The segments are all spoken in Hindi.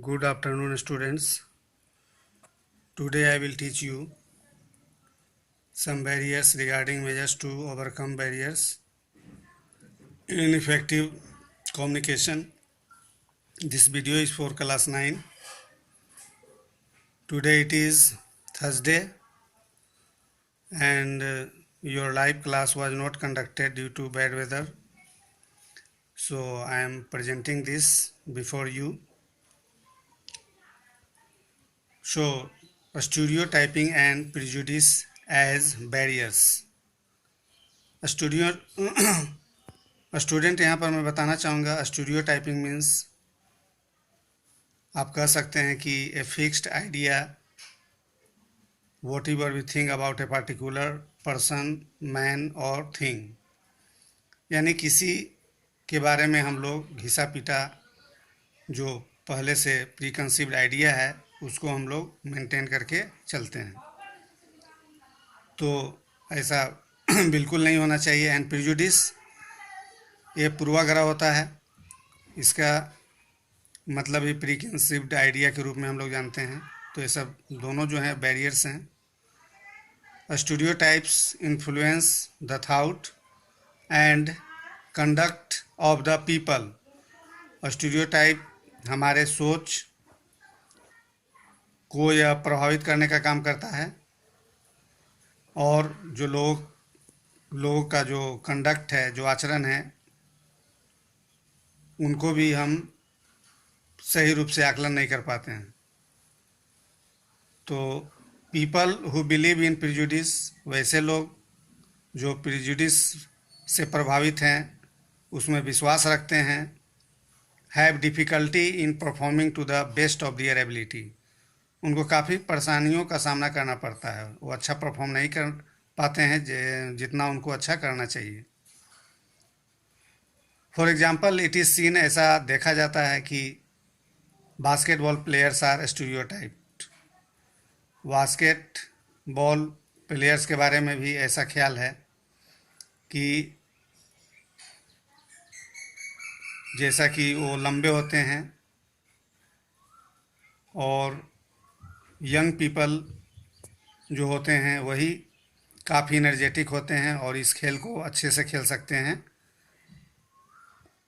Good afternoon, students. Today I will teach you some barriers regarding measures to overcome barriers in effective communication. This video is for class 9. Today it is Thursday and your live class was not conducted due to bad weather. So I am presenting this before you. So stereotyping and prejudice as barriers. Student यहाँ पर मैं बताना चाहूँगा स्टूडियो टाइपिंग मीन्स आप कह सकते हैं कि a fixed idea whatever we think about a particular person man और थिंग, यानी किसी के बारे में हम लोग घिसा पीटा जो पहले से प्री कंसीव्ड आइडिया है उसको हम लोग मेंटेन करके चलते हैं, तो ऐसा बिल्कुल नहीं होना चाहिए। एंड प्रिजुडिस ये पूर्वाग्रह होता है, इसका मतलब ये प्री कंसीव्ड आइडिया के रूप में हम लोग जानते हैं। तो ये सब दोनों जो हैं बैरियर्स हैं। Stereotypes influence the thought and conduct of the people. Stereotype हमारे सोच को यह प्रभावित करने का काम करता है और जो लोगों का जो कंडक्ट है, जो आचरण है, उनको भी हम सही रूप से आकलन नहीं कर पाते हैं। तो people who believe in prejudice, वैसे लोग जो प्रिजुडिस से प्रभावित हैं, उसमें विश्वास रखते हैं, have difficulty in performing to the best of their ability. उनको काफ़ी परेशानियों का सामना करना पड़ता है, वो अच्छा परफॉर्म नहीं कर पाते हैं जितना उनको अच्छा करना चाहिए। For example it is seen, ऐसा देखा जाता है कि basketball players are stereotyped. Basketball players के बारे में भी ऐसा ख्याल है कि जैसा कि वो लंबे होते हैं और यंग पीपल जो होते हैं वही काफ़ी एनर्जेटिक होते हैं और इस खेल को अच्छे से खेल सकते हैं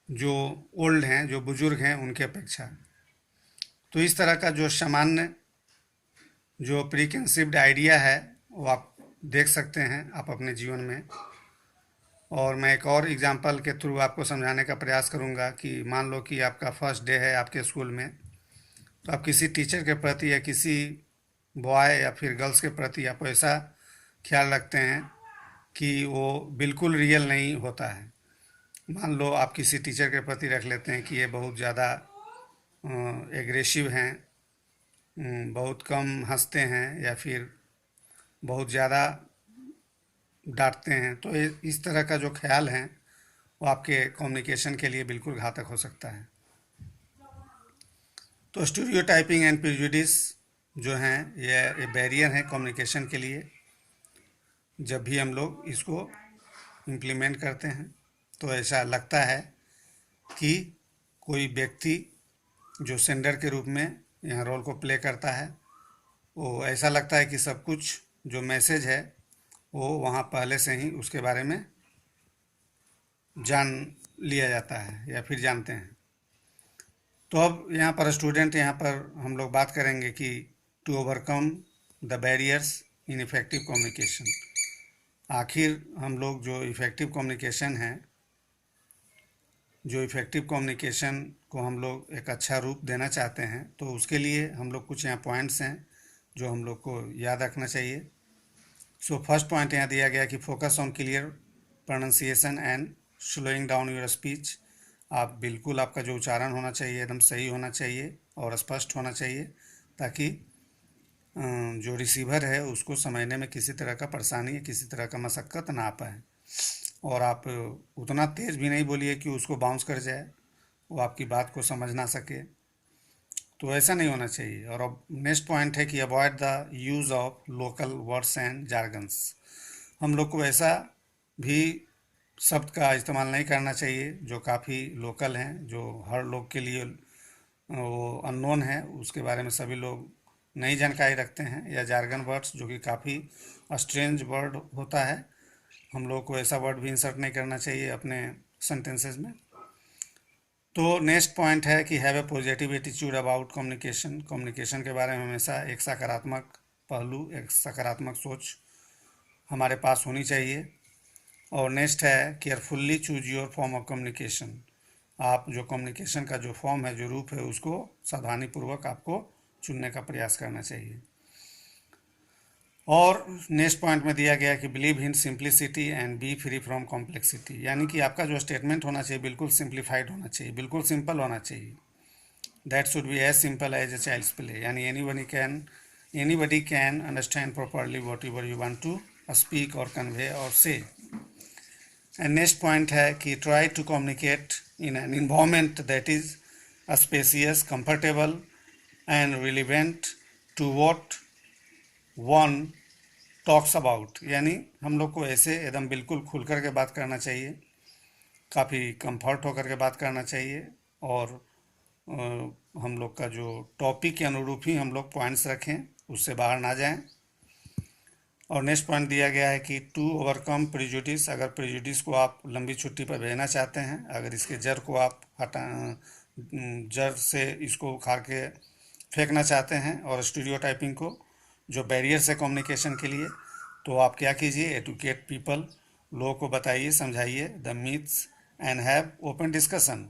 जो ओल्ड हैं, जो बुज़ुर्ग हैं, उनके अपेक्षा। तो इस तरह का जो सामान्य जो प्री कंसीव्ड आइडिया है वो आप देख सकते हैं आप अपने जीवन में। और मैं एक और एग्जांपल के थ्रू आपको समझाने का प्रयास करूंगा कि मान लो कि आपका फर्स्ट डे है आपके स्कूल में, तो आप किसी टीचर के प्रति या किसी बॉय या फिर गर्ल्स के प्रति आप ऐसा ख्याल रखते हैं कि वो बिल्कुल रियल नहीं होता है। मान लो आप किसी टीचर के प्रति रख लेते हैं कि ये बहुत ज़्यादा एग्रेसिव हैं, बहुत कम हंसते हैं या फिर बहुत ज़्यादा डांटते हैं। तो इस तरह का जो ख्याल है वो आपके कम्युनिकेशन के लिए बिल्कुल घातक हो सकता है। तो स्टीरियोटाइपिंग एंड प्रिजुडिस जो हैं ये बैरियर हैं कम्युनिकेशन के लिए। जब भी हम लोग इसको इम्प्लीमेंट करते हैं तो ऐसा लगता है कि कोई व्यक्ति जो सेंडर के रूप में यहाँ रोल को प्ले करता है, वो ऐसा लगता है कि सब कुछ जो मैसेज है वो वहाँ पहले से ही उसके बारे में जान लिया जाता है या फिर जानते हैं। तो अब यहाँ पर स्टूडेंट, यहाँ पर हम लोग बात करेंगे कि to overcome the barriers in effective communication. आखिर हम लोग जो इफ़ेक्टिव कम्युनिकेशन है, जो इफ़ेक्टिव कम्युनिकेशन को हम लोग एक अच्छा रूप देना चाहते हैं, तो उसके लिए हम लोग कुछ यहाँ पॉइंट्स हैं जो हम लोग को याद रखना चाहिए। सो फर्स्ट पॉइंट यहाँ दिया गया कि focus on clear pronunciation and slowing down your speech. आप बिल्कुल, आपका जो उच्चारण होना चाहिए एकदम सही होना चाहिए और स्पष्ट होना चाहिए, ताकि जो रिसीवर है उसको समझने में किसी तरह का परेशानी या किसी तरह का मशक्क़त ना आ पाए। और आप उतना तेज़ भी नहीं बोलिए कि उसको बाउंस कर जाए, वो आपकी बात को समझ ना सके, तो ऐसा नहीं होना चाहिए। और अब नेक्स्ट पॉइंट है कि avoid the use of local words and jargons. हम लोग को ऐसा भी शब्द का इस्तेमाल नहीं करना चाहिए जो काफ़ी लोकल हैं, जो हर लोग के लिए वो अननोन है, उसके बारे में सभी लोग नई जानकारी रखते हैं, या जार्गन वर्ड्स जो कि काफ़ी स्ट्रेंज वर्ड होता है, हम लोग को ऐसा वर्ड भी इंसर्ट नहीं करना चाहिए अपने सेंटेंसेस में। तो नेक्स्ट पॉइंट है कि have a positive attitude about communication. Communication के बारे में हमेशा एक सकारात्मक पहलू, एक सकारात्मक सोच हमारे पास होनी चाहिए। और नेक्स्ट है carefully choose your form of communication. आप जो कम्युनिकेशन का जो फॉर्म है, जो रूप है, उसको सावधानीपूर्वक आपको चुनने का प्रयास करना चाहिए। और नेक्स्ट पॉइंट में दिया गया कि believe in simplicity and B free from complexity, यानी कि आपका जो स्टेटमेंट होना चाहिए बिल्कुल सिंप्लीफाइड होना चाहिए, बिल्कुल सिंपल होना चाहिए। That should be as simple as a child's play, यानी anybody can understand properly whatever you want to speak और कन्वे और से। एंड नेक्स्ट पॉइंट है कि try to communicate in an environment that is spacious, comfortable and relevant to what one talks about, यानी हम लोग को ऐसे एकदम बिल्कुल खुल कर के बात करना चाहिए, काफ़ी कंफर्ट होकर के बात करना चाहिए, और हम लोग का जो टॉपिक के अनुरूप ही हम लोग पॉइंट्स रखें, उससे बाहर ना जाएं। और नेक्स्ट पॉइंट दिया गया है कि टू ओवरकम प्रिजुडिस, अगर प्रिजुडिस को आप लंबी छुट्टी पर भेजना चाहते हैं, अगर इसके जड़ को आप जड़ से इसको उखाड़ के फेंकना चाहते हैं, और स्टीरियोटाइपिंग को जो बैरियर्स है कम्युनिकेशन के लिए, तो आप क्या कीजिए, एडुकेट पीपल, लोगों को बताइए, समझाइए the myths and have open discussion.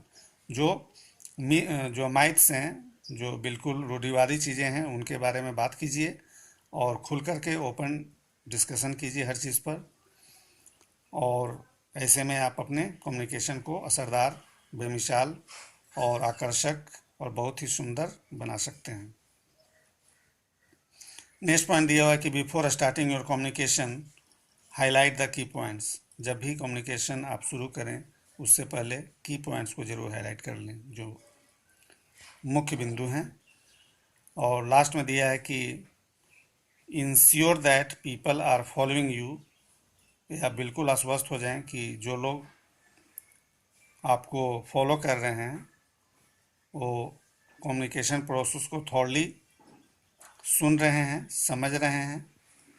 जो जो माइथ्स हैं, जो बिल्कुल रूढ़िवादी चीज़ें हैं, उनके बारे में बात कीजिए और खुल कर के ओपन डिस्कशन कीजिए हर चीज़ पर। और ऐसे में आप अपने कम्युनिकेशन को असरदार, बेमिसाल और आकर्षक और बहुत ही सुंदर बना सकते हैं। नेक्स्ट पॉइंट दिया हुआ है कि before starting your communication highlight the key points. जब भी कम्युनिकेशन आप शुरू करें, उससे पहले की पॉइंट्स को जरूर हाईलाइट कर लें, जो मुख्य बिंदु हैं। और लास्ट में दिया है कि ensure that people are following you, या बिल्कुल आश्वस्त हो जाएं कि जो लोग आपको फॉलो कर रहे हैं वो कम्युनिकेशन प्रोसेस को थॉरली सुन रहे हैं, समझ रहे हैं,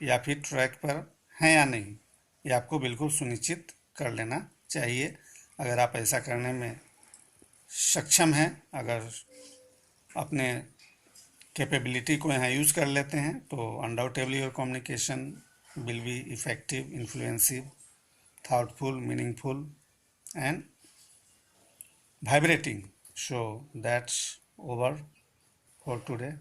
या फिर ट्रैक पर हैं या नहीं, ये आपको बिल्कुल सुनिश्चित कर लेना चाहिए। अगर आप ऐसा करने में सक्षम हैं, अगर अपने कैपेबिलिटी को यहाँ यूज़ कर लेते हैं, तो undoubtedly your communication will be effective, influensive, thoughtful, meaningful, and vibrating. So that's over for today.